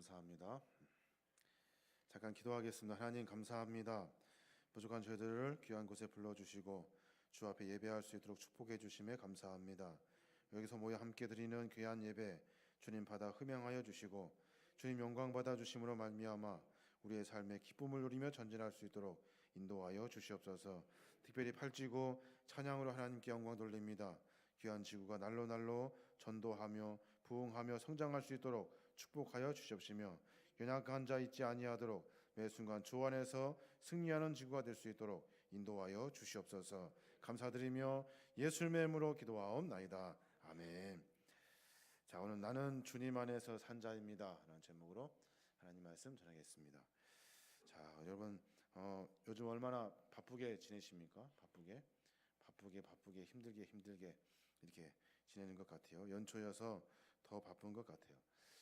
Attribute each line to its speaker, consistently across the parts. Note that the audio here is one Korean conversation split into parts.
Speaker 1: 감사합니다. 잠깐 기도하겠습니다. 하나님 감사합니다. 부족한 저희들을 귀한 곳에 불러주시고 주 앞에 예배할 수 있도록 축복해 주심에 감사합니다. 여기서 모여 함께 드리는 귀한 예배 주님 받아 흠양하여 주시고 주님 영광 받아 주심으로 말미암아 우리의 삶에 기쁨을 누리며 전진할 수 있도록 인도하여 주시옵소서. 특별히 팔찌고 찬양으로 하나님께 영광 돌립니다. 귀한 지구가 날로 날로 전도하며 부흥하며 성장할 수 있도록 축복하여 주시옵시며 연약한 자 있지 아니하도록 매 순간 주 안에서 승리하는 지구가 될 수 있도록 인도하여 주시옵소서. 감사드리며 예수님의 이름으로 기도하옵나이다. 아멘. 자, 오늘 나는 주님 안에서 산 자입니다 라는 제목으로 하나님 말씀 전하겠습니다. 자, 여러분 요즘 얼마나 바쁘게 지내십니까? 바쁘게 힘들게 이렇게 지내는 것 같아요. 연초여서 더 바쁜 것 같아요.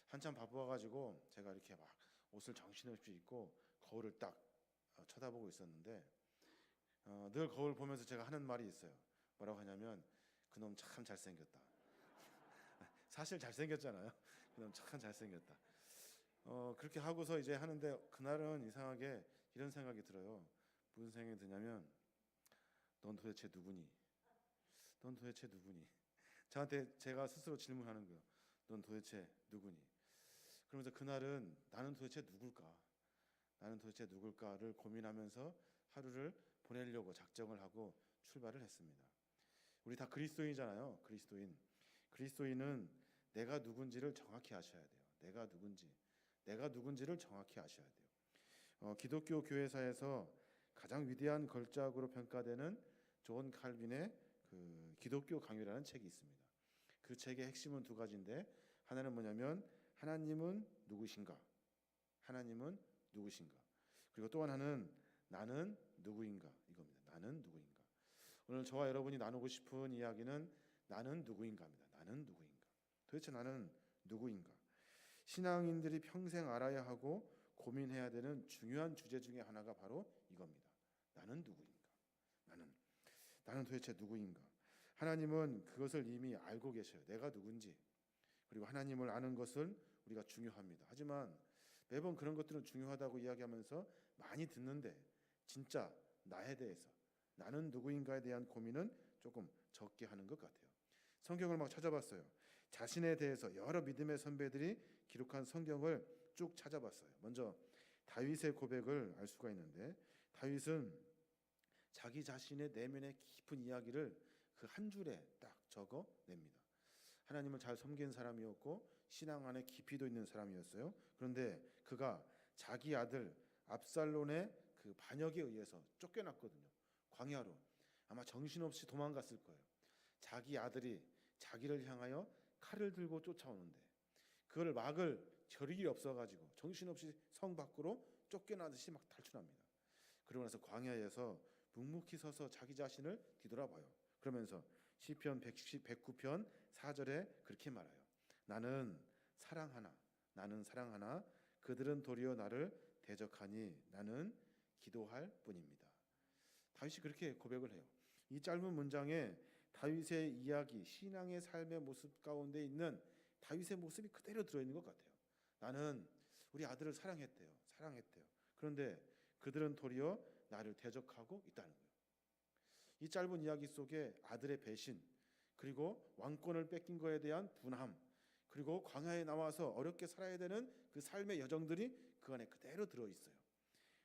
Speaker 1: 한참 바빠가지고 제가 이렇게 막 옷을 정신없이 입고 거울을 딱 쳐다보고 있었는데 늘 거울 보면서 제가 하는 말이 있어요. 뭐라고 하냐면 그놈 참 잘생겼다. 사실 잘생겼잖아요. 그놈 참 잘생겼다. 그렇게 하고서 이제 하는데 그날은 이상하게 이런 생각이 들어요. 무슨 생각이 드냐면 넌 도대체 누구니? 넌 도대체 누구니? 저한테 제가 스스로 질문하는 거예요. 넌 도대체 누구니? 그러면서 그날은 나는 도대체 누굴까? 나는 도대체 누굴까를 고민하면서 하루를 보내려고 작정을 하고 출발을 했습니다. 우리 다 그리스도인이잖아요. 그리스도인은 내가 누군지를 정확히 아셔야 돼요. 내가 누군지를 정확히 아셔야 돼요. 기독교 교회사에서 가장 위대한 걸작으로 평가되는 존 칼빈의 그 기독교 강요라는 책이 있습니다. 그 책의 핵심은 두 가지인데 하나는 뭐냐면 하나님은 누구신가? 그리고 또 하나는 나는 누구인가? 이겁니다. 나는 누구인가? 오늘 저와 여러분이 나누고 싶은 이야기는 나는 누구인가입니다. 나는 누구인가? 도대체 나는 누구인가? 신앙인들이 평생 알아야 하고 고민해야 되는 중요한 주제 중에 하나가 바로 이겁니다. 나는 누구인가? 나는 도대체 누구인가? 하나님은 그것을 이미 알고 계셔요. 내가 누군지. 그리고 하나님을 아는 것은 우리가 중요합니다. 하지만 매번 그런 것들은 중요하다고 이야기하면서 많이 듣는데 진짜 나에 대해서 나는 누구인가에 대한 고민은 조금 적게 하는 것 같아요. 성경을 막 찾아봤어요. 자신에 대해서 여러 믿음의 선배들이 기록한 성경을 쭉 찾아봤어요. 먼저 다윗의 고백을 알 수가 있는데 다윗은 자기 자신의 내면의 깊은 이야기를 그 한 줄에 딱 적어냅니다. 하나님을 잘 섬긴 사람이었고 신앙 안에 깊이도 있는 사람이었어요. 그런데 그가 자기 아들 압살론의 그 반역에 의해서 쫓겨났거든요. 광야로 아마 정신없이 도망갔을 거예요. 자기 아들이 자기를 향하여 칼을 들고 쫓아오는데 그걸 막을 겨를이 없어가지고 정신없이 성 밖으로 쫓겨나듯이 막 탈출합니다. 그러고 나서 광야에서 묵묵히 서서 자기 자신을 뒤돌아봐요. 그러면서 시편 109편 4절에 그렇게 말해요. 나는 사랑하나 그들은 도리어 나를 대적하니 나는 기도할 뿐입니다. 다윗이 그렇게 고백을 해요. 이 짧은 문장에 다윗의 이야기, 신앙의 삶의 모습 가운데 있는 다윗의 모습이 그대로 들어있는 것 같아요. 나는 우리 아들을 사랑했대요. 그런데 그들은 도리어 나를 대적하고 있다는 거예요. 이 짧은 이야기 속에 아들의 배신, 그리고 왕권을 뺏긴 것에 대한 분함, 그리고 광야에 나와서 어렵게 살아야 되는 그 삶의 여정들이 그 안에 그대로 들어있어요.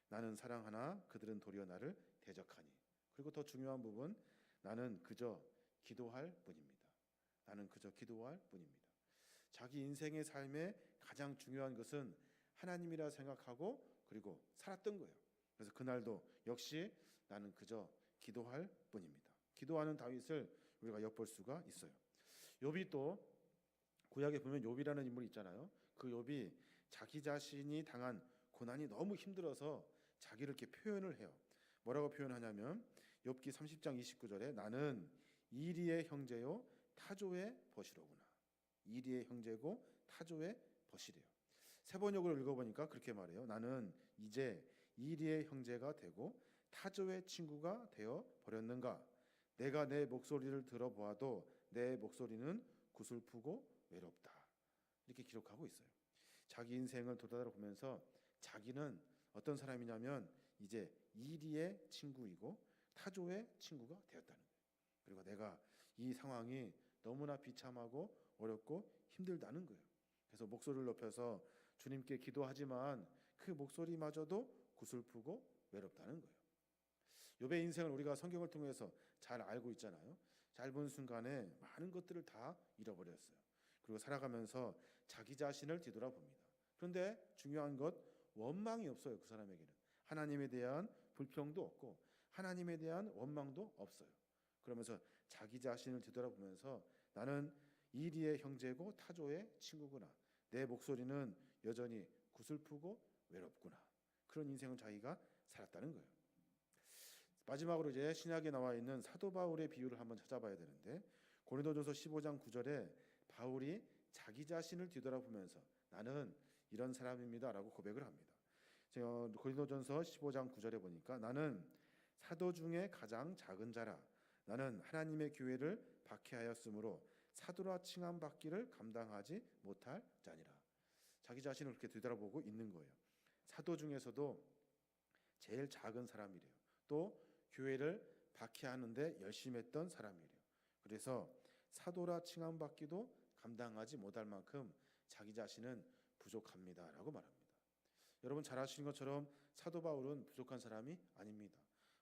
Speaker 1: 나는 사랑하나 그들은 도리어 나를 대적하니. 그리고 더 중요한 부분, 나는 그저 기도할 뿐입니다. 자기 인생의 삶에 가장 중요한 것은 하나님이라 생각하고 그리고 살았던 거예요. 그래서 그날도 역시 나는 그저 기도할 뿐입니다. 기도하는 다윗을 우리가 엿볼 수가 있어요. 욥이 또 구약에 보면 욥이라는 인물이 있잖아요. 그 욥이 자기 자신이 당한 고난이 너무 힘들어서 자기를 이렇게 표현을 해요. 뭐라고 표현하냐면 욥기 30장 29절에 나는 이리의 형제요 타조의 벗이로구나. 이리의 형제고 타조의 벗이래요. 세번역을 읽어보니까 그렇게 말해요. 나는 이제 이리의 형제가 되고 타조의 친구가 되어 버렸는가? 내가 내 목소리를 들어보아도 내 목소리는 구슬프고 외롭다. 이렇게 기록하고 있어요. 자기 인생을 돌아보면서 자기는 어떤 사람이냐면 이제 이리의 친구이고 타조의 친구가 되었다는 거예요. 그리고 내가 이 상황이 너무나 비참하고 어렵고 힘들다는 거예요. 그래서 목소리를 높여서 주님께 기도하지만 그 목소리마저도 구슬프고 외롭다는 거예요. 욥의 인생을 우리가 성경을 통해서 잘 알고 있잖아요. 짧은 순간에 많은 것들을 다 잃어버렸어요. 그리고 살아가면서 자기 자신을 뒤돌아봅니다. 그런데 중요한 것, 원망이 없어요. 그 사람에게는 하나님에 대한 불평도 없고 하나님에 대한 원망도 없어요. 그러면서 자기 자신을 뒤돌아보면서 나는 이리의 형제고 타조의 친구구나. 내 목소리는 여전히 구슬프고 외롭구나. 그런 인생을 자기가 살았다는 거예요. 마지막으로 이제 신약에 나와 있는 사도 바울의 비유를 한번 찾아봐야 되는데 고린도전서 15장 9절에 바울이 자기 자신을 뒤돌아보면서 나는 이런 사람입니다라고 고백을 합니다. 고린도전서 15장 9절에 보니까 나는 사도 중에 가장 작은 자라. 나는 하나님의 교회를 박해하였으므로 사도라 칭함 받기를 감당하지 못할 자니라. 자기 자신을 그렇게 뒤돌아보고 있는 거예요. 사도 중에서도 제일 작은 사람이래요. 또 교회를 박해하는데 열심히 했던 사람이래요. 그래서 사도라 칭함 받기도 감당하지 못할 만큼 자기 자신은 부족합니다라고 말합니다. 여러분 잘 아시는 것처럼 사도 바울은 부족한 사람이 아닙니다.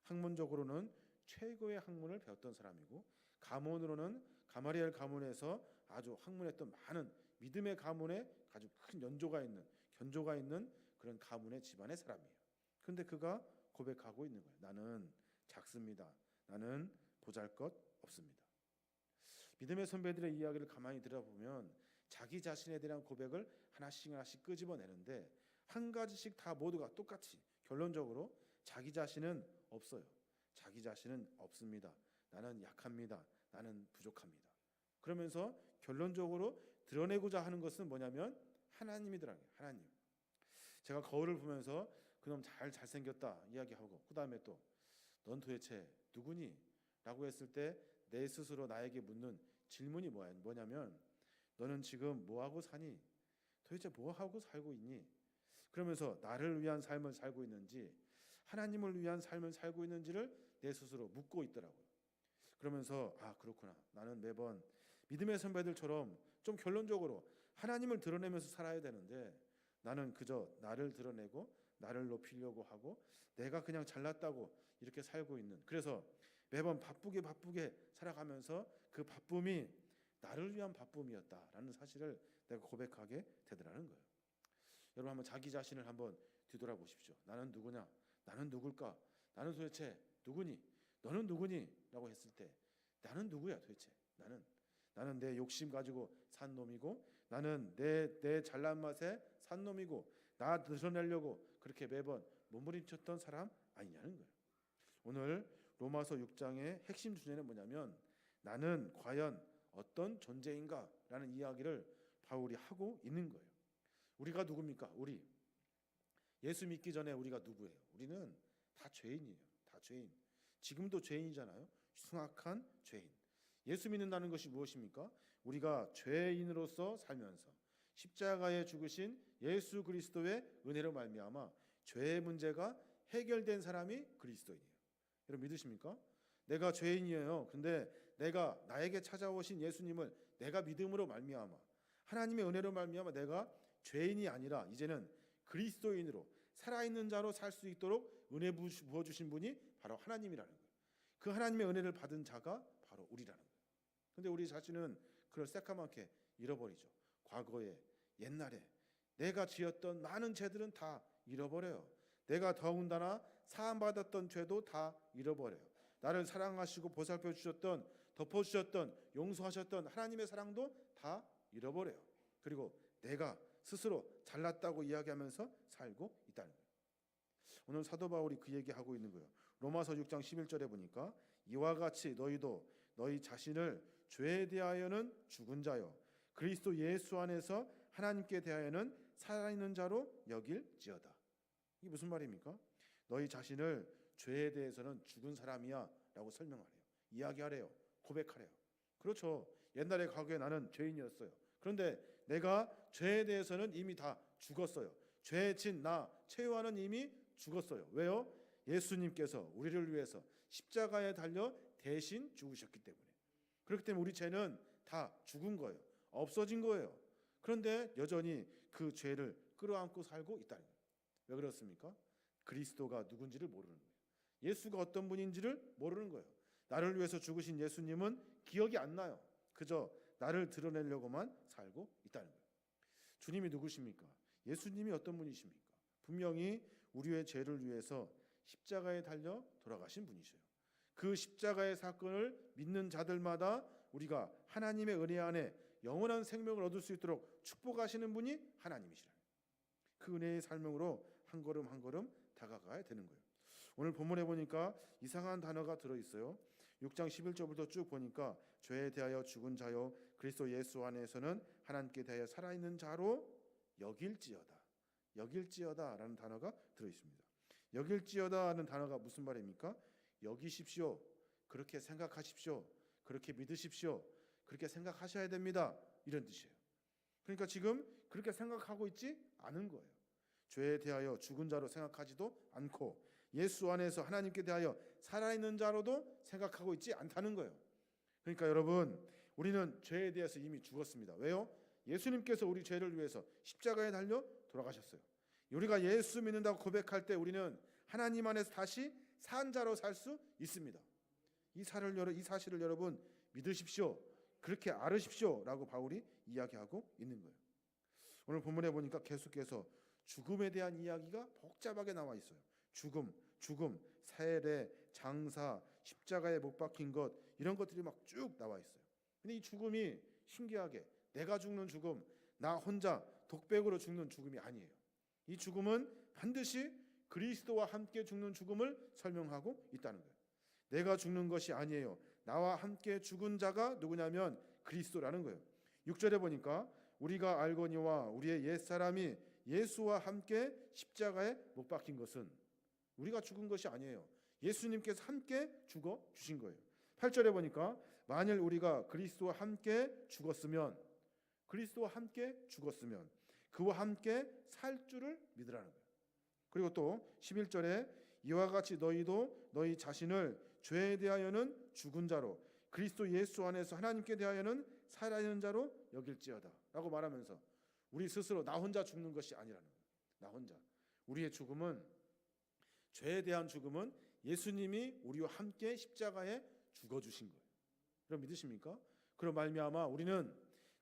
Speaker 1: 학문적으로는 최고의 학문을 배웠던 사람이고 가문으로는 가마리엘 가문에서 아주 학문했던 많은 믿음의 가문에 아주 큰 견조가 있는 그런 가문의 집안의 사람이에요. 그런데 그가 고백하고 있는 거예요. 나는 작습니다. 나는 보잘것 없습니다. 믿음의 선배들의 이야기를 가만히 들어보면 자기 자신에 대한 고백을 하나씩 끄집어내는데 한 가지씩 다 모두가 똑같이 결론적으로 자기 자신은 없어요. 자기 자신은 없습니다. 나는 약합니다. 나는 부족합니다. 그러면서 결론적으로 드러내고자 하는 것은 뭐냐면 하나님이더라고요. 하나님. 제가 거울을 보면서 그놈 잘생겼다 이야기하고 그 다음에 또 넌 도대체 누구니? 라고 했을 때 내 스스로 나에게 묻는 질문이 뭐냐면 너는 지금 뭐하고 사니? 도대체 뭐하고 살고 있니? 그러면서 나를 위한 삶을 살고 있는지 하나님을 위한 삶을 살고 있는지를 내 스스로 묻고 있더라고요. 그러면서 그렇구나. 나는 매번 믿음의 선배들처럼 좀 결론적으로 하나님을 드러내면서 살아야 되는데 나는 그저 나를 드러내고 나를 높이려고 하고 내가 그냥 잘났다고 이렇게 살고 있는, 그래서 매번 바쁘게 살아가면서 그 바쁨이 나를 위한 바쁨이었다라는 사실을 내가 고백하게 되더라는 거예요. 여러분 한번 자기 자신을 한번 뒤돌아보십시오. 나는 누구냐? 나는 누굴까? 나는 도대체 누구니? 너는 누구니? 라고 했을 때 나는 누구야 도대체? 나는 내 욕심 가지고 산 놈이고 나는 내 잘난 맛에 산 놈이고 나 드러내려고 그렇게 매번 몸부림쳤던 사람 아니냐는 거예요. 오늘 로마서 6장의 핵심 주제는 뭐냐면 나는 과연 어떤 존재인가? 라는 이야기를 바울이 하고 있는 거예요. 우리가 누굽니까? 우리 예수 믿기 전에 우리가 누구예요? 우리는 다 죄인이에요. 다 죄인. 지금도 죄인이잖아요. 흉악한 죄인. 예수 믿는다는 것이 무엇입니까? 우리가 죄인으로서 살면서 십자가에 죽으신 예수 그리스도의 은혜로 말미암아 죄의 문제가 해결된 사람이 그리스도인이에요. 여러분 믿으십니까? 내가 죄인이에요. 근데 내가 나에게 찾아오신 예수님을 내가 믿음으로 말미암아 하나님의 은혜로 말미암아 내가 죄인이 아니라 이제는 그리스도인으로 살아있는 자로 살 수 있도록 은혜 부어주신 분이 바로 하나님이라는 거예요. 그 하나님의 은혜를 받은 자가 바로 우리라는 거예요. 근데 우리 자신은 그걸 새까맣게 잃어버리죠. 과거에 옛날에 내가 지었던 많은 죄들은 다 잃어버려요. 내가 더군다나 사함받았던 죄도 다 잃어버려요. 나를 사랑하시고 보살펴 주셨던, 덮어주셨던, 용서하셨던 하나님의 사랑도 다 잃어버려요. 그리고 내가 스스로 잘났다고 이야기하면서 살고 있다는 거예요. 오늘 사도 바울이 그 얘기하고 있는 거예요. 로마서 6장 11절에 보니까 이와 같이 너희도 너희 자신을 죄에 대하여는 죽은 자요 그리스도 예수 안에서 하나님께 대하여는 살아있는 자로 여길지어다. 이게 무슨 말입니까? 너희 자신을 죄에 대해서는 죽은 사람이야 라고 설명하래요. 이야기하래요. 고백하래요. 그렇죠. 옛날에 과거에 나는 죄인이었어요. 그런데 내가 죄에 대해서는 이미 다 죽었어요. 죄의 진 나 최요한은 이미 죽었어요. 왜요? 예수님께서 우리를 위해서 십자가에 달려 대신 죽으셨기 때문에. 그렇기 때문에 우리 죄는 다 죽은 거예요. 없어진 거예요. 그런데 여전히 그 죄를 끌어안고 살고 있다는 거예요. 왜 그렇습니까? 그리스도가 누군지를 모르는 거예요. 예수가 어떤 분인지를 모르는 거예요. 나를 위해서 죽으신 예수님은 기억이 안 나요. 그저 나를 드러내려고만 살고 있다는 거예요. 주님이 누구십니까? 예수님이 어떤 분이십니까? 분명히 우리의 죄를 위해서 십자가에 달려 돌아가신 분이셔요. 그 십자가의 사건을 믿는 자들마다 우리가 하나님의 은혜 안에 영원한 생명을 얻을 수 있도록 축복하시는 분이 하나님이시라는 거예요. 그 은혜의 설명으로 한 걸음 한 걸음 다가가야 되는 거예요. 오늘 본문에 보니까 이상한 단어가 들어있어요. 6장 11절부터 쭉 보니까 죄에 대하여 죽은 자요 그리스도 예수 안에서는 하나님께 대하여 살아있는 자로 여길지어다 라는 단어가 들어있습니다. 여길지어다 하는 단어가 무슨 말입니까? 여기십시오, 그렇게 생각하십시오, 그렇게 믿으십시오, 그렇게 생각하셔야 됩니다, 이런 뜻이에요. 그러니까 지금 그렇게 생각하고 있지 않은 거예요. 죄에 대하여 죽은 자로 생각하지도 않고 예수 안에서 하나님께 대하여 살아있는 자로도 생각하고 있지 않다는 거예요. 그러니까 여러분, 우리는 죄에 대해서 이미 죽었습니다. 왜요? 예수님께서 우리 죄를 위해서 십자가에 달려 돌아가셨어요. 우리가 예수 믿는다고 고백할 때 우리는 하나님 안에서 다시 산 자로 살 수 있습니다. 이 사실을 여러분 믿으십시오, 그렇게 알으십시오 라고 바울이 이야기하고 있는 거예요. 오늘 본문에 보니까 계속해서 죽음에 대한 이야기가 복잡하게 나와 있어요. 죽음, 세례, 장사, 십자가에 못 박힌 것, 이런 것들이 막 쭉 나와 있어요. 근데 이 죽음이 신기하게 내가 죽는 죽음, 나 혼자 독백으로 죽는 죽음이 아니에요. 이 죽음은 반드시 그리스도와 함께 죽는 죽음을 설명하고 있다는 거예요. 내가 죽는 것이 아니에요. 나와 함께 죽은 자가 누구냐면 그리스도라는 거예요. 6절에 보니까 우리가 알거니와 우리의 옛사람이 예수와 함께 십자가에 못 박힌 것은 우리가 죽은 것이 아니에요. 예수님께서 함께 죽어 주신 거예요. 8절에 보니까 만일 우리가 그리스도와 함께 죽었으면 그와 함께 살 줄을 믿으라는 거예요. 그리고 또 11절에 이와 같이 너희도 너희 자신을 죄에 대하여는 죽은 자로 그리스도 예수 안에서 하나님께 대하여는 살아있는 자로 여길지어다 라고 말하면서 우리 스스로 나 혼자 죽는 것이 아니라는 거예요. 나 혼자. 우리의 죽음은, 죄에 대한 죽음은 예수님이 우리와 함께 십자가에 죽어주신 거예요. 그럼 믿으십니까? 그럼 말미암아 우리는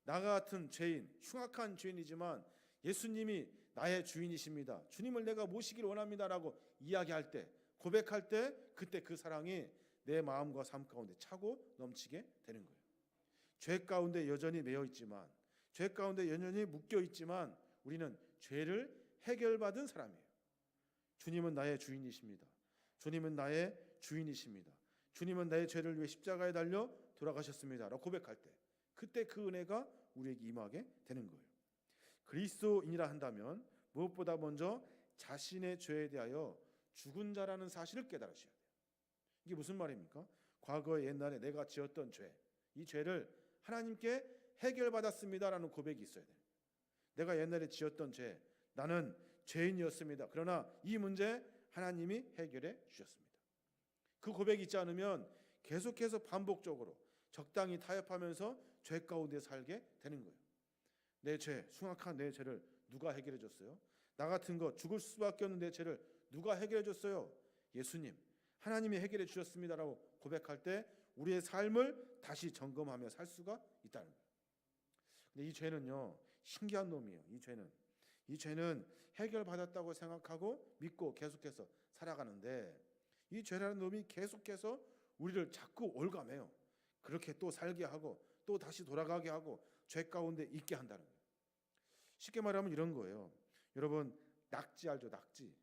Speaker 1: 나가 같은 죄인, 흉악한 죄인이지만 예수님이 나의 주인이십니다, 주님을 내가 모시기를 원합니다라고 이야기할 때, 고백할 때, 그때 그 사랑이 내 마음과 삶 가운데 차고 넘치게 되는 거예요. 죄 가운데 여전히 매여 있지만, 죄 가운데 여전히 묶여 있지만 우리는 죄를 해결받은 사람이에요. 주님은 나의 주인이십니다. 주님은 나의 주인이십니다. 주님은 나의 죄를 위해 십자가에 달려 돌아가셨습니다 라고 고백할 때, 그때 그 은혜가 우리에게 임하게 되는 거예요. 그리스도인이라 한다면 무엇보다 먼저 자신의 죄에 대하여 죽은 자라는 사실을 깨달으셔야 돼요. 이게 무슨 말입니까? 과거에 옛날에 내가 지었던 죄, 이 죄를 하나님께 해결받았습니다라는 고백이 있어야 돼요. 내가 옛날에 지었던 죄, 나는 죄인이었습니다. 그러나 이 문제 하나님이 해결해 주셨습니다. 그 고백이 있지 않으면 계속해서 반복적으로 적당히 타협하면서 죄 가운데 살게 되는 거예요. 내 죄, 흉악한 내 죄를 누가 해결해 줬어요? 나 같은 거 죽을 수밖에 없는 내 죄를 누가 해결해 줬어요? 예수님, 하나님이 해결해 주셨습니다라고 고백할 때 우리의 삶을 다시 점검하며 살 수가 있다는 거예요. 근데 이 죄는요, 신기한 놈이에요. 이 죄는 해결받았다고 생각하고 믿고 계속해서 살아가는데, 이 죄라는 놈이 계속해서 우리를 자꾸 올감해요. 그렇게 또 살게 하고 또 다시 돌아가게 하고 죄 가운데 있게 한다는 거예요. 쉽게 말하면 이런 거예요. 여러분, 낙지 알죠? 낙지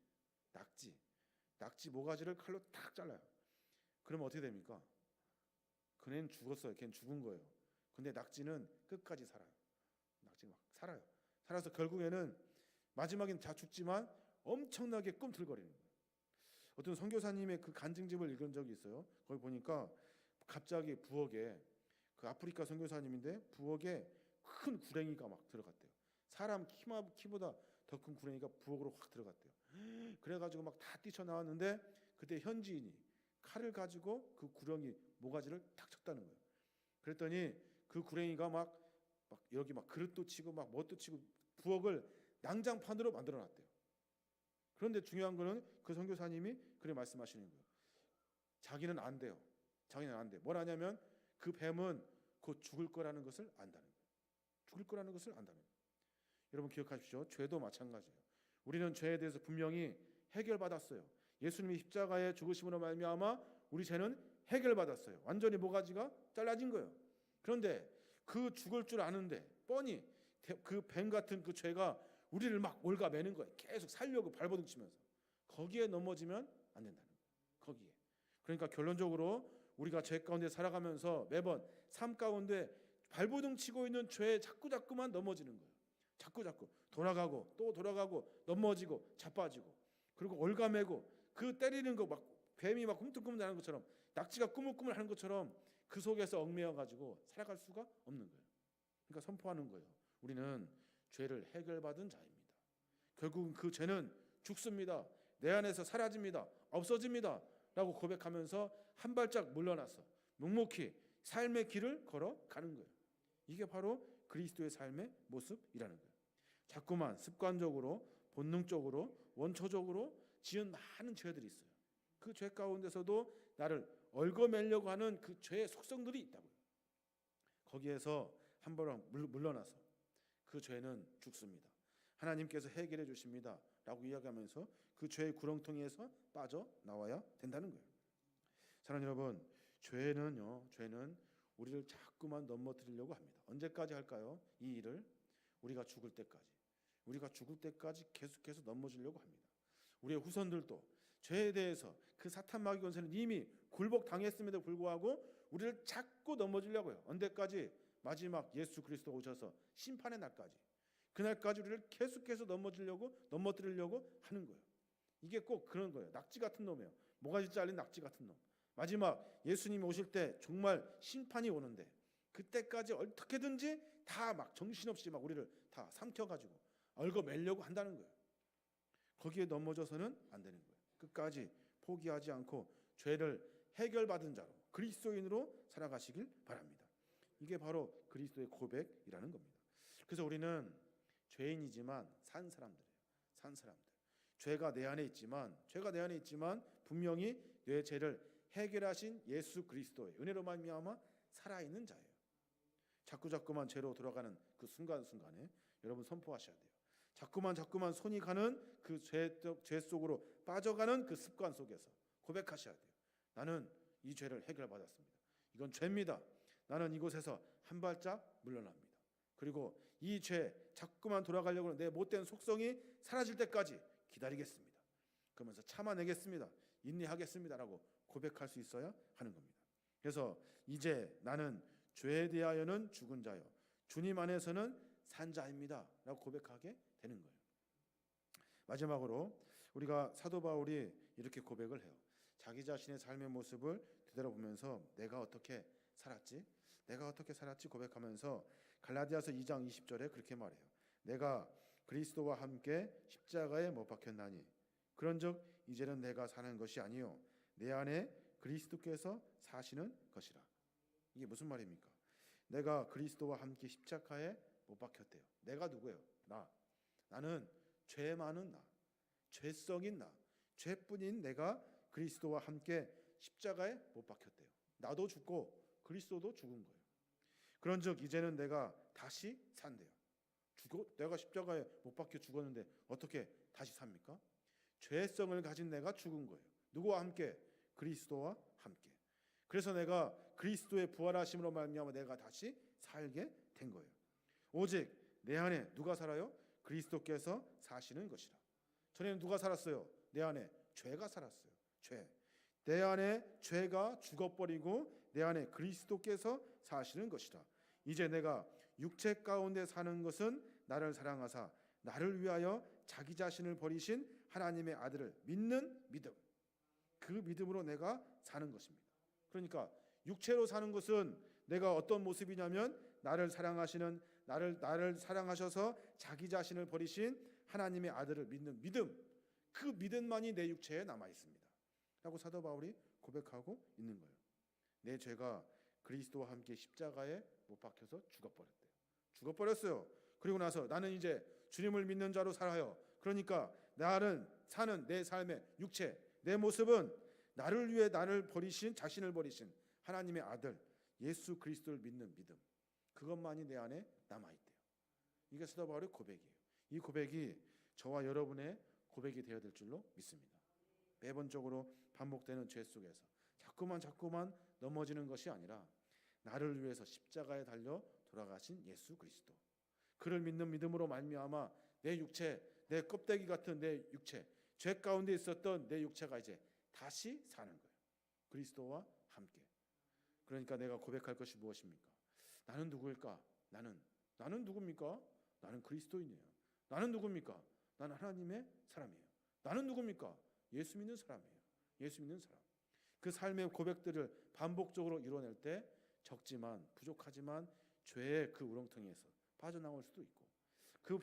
Speaker 1: 모가지를 칼로 탁 잘라요. 그러면 어떻게 됩니까? 그는 죽었어요. 걔는 죽은 거예요. 근데 낙지는 끝까지 살아요. 낙지가 막 살아요. 살아서 결국에는 마지막엔 다 죽지만 엄청나게 꿈틀거리는 거예요. 어떤 선교사님의 그 간증집을 읽은 적이 있어요. 거기 보니까 갑자기 부엌에, 그 아프리카 선교사님인데 부엌에 큰 구렁이가 막 들어갔대요. 사람 키보다 더 큰 구렁이가 부엌으로 확 들어갔대요. 그래가지고 막 다 뛰쳐나왔는데 그때 현지인이 칼을 가지고 그 구렁이 모가지를 탁 쳤다는 거예요. 그랬더니 그 구렁이가 막 여기 막 그릇도 치고 막 뭣도 치고 부엌을 난장판으로 만들어놨대요. 그런데 중요한 거는 그 선교사님이 그렇게 말씀하시는 거예요. 자기는 안 돼요. 자기는 안 돼. 뭘 하냐면 그 뱀은 곧 죽을 거라는 것을 안다는 거예요. 죽을 거라는 것을 안다는 거예요. 여러분 기억하십시오. 죄도 마찬가지예요. 우리는 죄에 대해서 분명히 해결받았어요. 예수님이 십자가에 죽으심으로 말미암아 우리 죄는 해결받았어요. 완전히 모가지가 잘라진 거예요. 그런데 그 죽을 줄 아는데 뻔히 그 뱀 같은 그 죄가 우리를 막 올가매는 거예요. 계속 살려고 발버둥 치면서. 거기에 넘어지면 안 된다는 거예요. 거기에. 그러니까 결론적으로 우리가 죄 가운데 살아가면서 매번 삶 가운데 발버둥 치고 있는 죄에 자꾸만 넘어지는 거예요. 자꾸 돌아가고 또 돌아가고 넘어지고 자빠지고 그리고 올가매고 그 때리는 거 막 뱀이 막 꿈틀꿈틀 하는 것처럼 낙지가 꾸물꾸물 하는 것처럼 그 속에서 얽매여 가지고 살아갈 수가 없는 거예요. 그러니까 선포하는 거예요. 우리는 죄를 해결받은 자입니다. 결국은 그 죄는 죽습니다. 내 안에서 사라집니다. 없어집니다. 라고 고백하면서 한 발짝 물러나서 묵묵히 삶의 길을 걸어가는 거예요. 이게 바로 그리스도의 삶의 모습이라는 거예요. 자꾸만 습관적으로 본능적으로 원초적으로 지은 많은 죄들이 있어요. 그 죄 가운데서도 나를 얽어매려고 하는 그 죄의 속성들이 있다고요. 거기에서 한 번 물러나서 그 죄는 죽습니다. 하나님께서 해결해 주십니다. 라고 이야기하면서 그 죄의 구렁텅이에서 빠져나와야 된다는 거예요. 사랑하는 여러분, 죄는 우리를 자꾸만 넘어뜨리려고 합니다. 언제까지 할까요? 이 일을 우리가 죽을 때까지 계속해서 넘어지려고 합니다. 우리의 후손들도 죄에 대해서 그 사탄 마귀 권세는 이미 굴복당했음에도 불구하고 우리를 자꾸 넘어지려고요. 언제까지? 마지막 예수 그리스도 오셔서 심판의 날까지. 그날까지 우리를 계속해서 넘어뜨리려고 하는 거예요. 이게 꼭 그런 거예요. 낙지 같은 놈이에요. 모가지 잘린 낙지 같은 놈. 마지막 예수님이 오실 때 정말 심판이 오는데 그때까지 어떻게든지 다 막 정신없이 막 우리를 다 삼켜가지고 얽어매려고 한다는 거예요. 거기에 넘어져서는 안 되는 거예요. 끝까지 포기하지 않고 죄를 해결받은 자로 그리스도인으로 살아가시길 바랍니다. 이게 바로 그리스도의 고백이라는 겁니다. 그래서 우리는 죄인이지만 산 사람들이에요. 산 사람들. 죄가 내 안에 있지만 분명히 내 죄를 해결하신 예수 그리스도의 은혜로 말미암아 살아있는 자예요. 자꾸만 죄로 돌아가는 그 순간순간에 여러분 선포하셔야 돼요. 자꾸만 손이 가는 그 죄 속으로 빠져가는 그 습관 속에서 고백하셔야 돼요. 나는 이 죄를 해결받았습니다. 이건 죄입니다. 나는 이곳에서 한 발짝 물러납니다. 그리고 이 죄 자꾸만 돌아가려고 하는 내 못된 속성이 사라질 때까지 기다리겠습니다. 그러면서 참아내겠습니다. 인내하겠습니다라고 고백할 수 있어야 하는 겁니다. 그래서 이제 나는 죄에 대하여는 죽은 자요 주님 안에서는 산 자입니다 라고 고백하게 되는 거예요. 마지막으로 우리가 사도 바울이 이렇게 고백을 해요. 자기 자신의 삶의 모습을 되돌아보면서 내가 어떻게 살았지 고백하면서 갈라디아서 2장 20절에 그렇게 말해요. 내가 그리스도와 함께 십자가에 못 박혔나니 그런즉 이제는 내가 사는 것이 아니요 내 안에 그리스도께서 사시는 것이라. 이게 무슨 말입니까? 내가 그리스도와 함께 십자가에 못 박혔대요. 내가 누구예요? 나는 죄 많은 죄성인 죄뿐인 내가 그리스도와 함께 십자가에 못 박혔대요. 나도 죽고 그리스도도 죽은 거예요. 그런즉 이제는 내가 다시 산대요. 내가 십자가에 못 박혀 죽었는데 어떻게 다시 삽니까? 죄성을 가진 내가 죽은 거예요. 누구와 함께? 그리스도와 함께. 그래서 내가 그리스도의 부활하심으로 말미암아 내가 다시 살게 된 거예요. 오직 내 안에 누가 살아요? 그리스도께서 사시는 것이라. 전에는 누가 살았어요? 내 안에 죄가 살았어요. 내 안에 죄가 죽어버리고 내 안에 그리스도께서 사시는 것이라. 이제 내가 육체 가운데 사는 것은 나를 사랑하사 나를 위하여 자기 자신을 버리신 하나님의 아들을 믿는 믿음. 그 믿음으로 내가 사는 것입니다. 그러니까 육체로 사는 것은 내가 어떤 모습이냐면 나를 사랑하시는 나를 사랑하셔서 자기 자신을 버리신 하나님의 아들을 믿는 믿음, 그 믿음만이 내 육체에 남아 있습니다. 라고 사도 바울이 고백하고 있는 거예요. 내 죄가 그리스도와 함께 십자가에 못 박혀서 죽어버렸대요. 죽어버렸어요. 그리고 나서 나는 이제 주님을 믿는 자로 살아요. 그러니까 나는 사는 내 삶의 육체, 내 모습은 나를 위해 나를 버리신, 자신을 버리신 하나님의 아들 예수 그리스도를 믿는 믿음, 그것만이 내 안에 남아있대요. 이게 사도 바울의 고백이에요. 이 고백이 저와 여러분의 고백이 되어야 될 줄로 믿습니다. 매번적으로 반복되는 죄 속에서 자꾸만 넘어지는 것이 아니라 나를 위해서 십자가에 달려 돌아가신 예수 그리스도, 그를 믿는 믿음으로 말미암아 내 육체, 내 껍데기 같은 내 육체, 죄 가운데 있었던 내 육체가 이제 다시 사는 거예요. 그리스도와 함께. 그러니까 내가 고백할 것이 무엇입니까? 나는 누구일까? 나는 누굽니까? 나는 그리스도인이에요. 나는 누굽니까? 나는 하나님의 사람이에요. 나는 누굽니까? 예수 믿는 사람이에요. 예수 믿는 사람. 그 삶의 고백들을 반복적으로 이뤄낼 때 적지만 부족하지만 죄의 그 우렁텅이에서 빠져나올 수도 있고, 그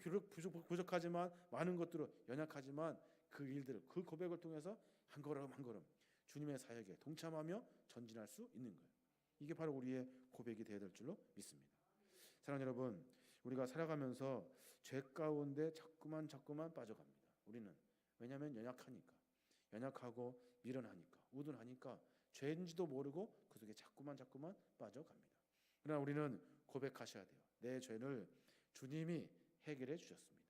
Speaker 1: 부족하지만 많은 것들로 연약하지만 그 일들을, 그 고백을 통해서 한 걸음 한 걸음 주님의 사역에 동참하며 전진할 수 있는 거예요. 이게 바로 우리의 고백이 되어야 될 줄로 믿습니다. 사랑하는 여러분, 우리가 살아가면서 죄 가운데 자꾸만 빠져갑니다. 우리는 왜냐하면 연약하고 미련하니까, 우둔하니까 죄인지도 모르고 그 속에 자꾸만 빠져갑니다. 그러나 우리는 고백하셔야 돼요. 내 죄를 주님이 해결해 주셨습니다.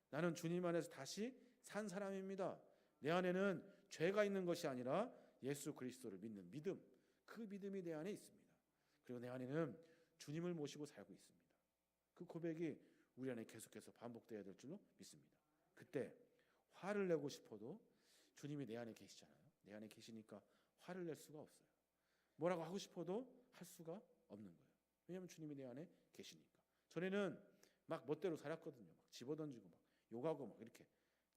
Speaker 1: 나는 주님 안에서 다시 산 사람입니다. 내 안에는 죄가 있는 것이 아니라 예수 그리스도를 믿는 믿음, 그 믿음이 내 안에 있습니다. 그리고 내 안에는 주님을 모시고 살고 있습니다. 그 고백이 우리 안에 계속해서 반복되어야 될 줄로 믿습니다. 그때 화를 내고 싶어도 주님이 내 안에 계시잖아요. 내 안에 계시니까 화를 낼 수가 없어요. 뭐라고 하고 싶어도 할 수가 없는 거예요. 왜냐하면 주님이 내 안에 계시니까. 전에는 막 멋대로 살았거든요. 막 집어던지고 막 욕하고 막 이렇게.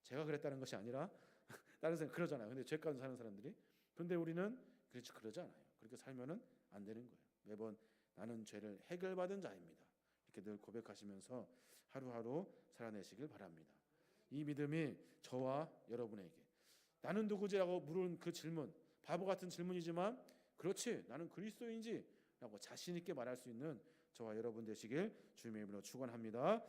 Speaker 1: 제가 그랬다는 것이 아니라 다른 사람 그러잖아요. 근데 죄 가운데 사는 사람들이. 근데 우리는 그러지 않아요. 그렇게 살면은 안 되는 거예요. 매번 나는 죄를 해결받은 자입니다. 이렇게 늘 고백하시면서 하루하루 살아내시길 바랍니다. 이 믿음이 저와 여러분에게 나는 누구지라고 물은 그 질문, 바보 같은 질문이지만 그렇지, 나는 그리스도인지 라고 자신 있게 말할 수 있는 저와 여러분 되시길 주님의 이름으로 축원합니다.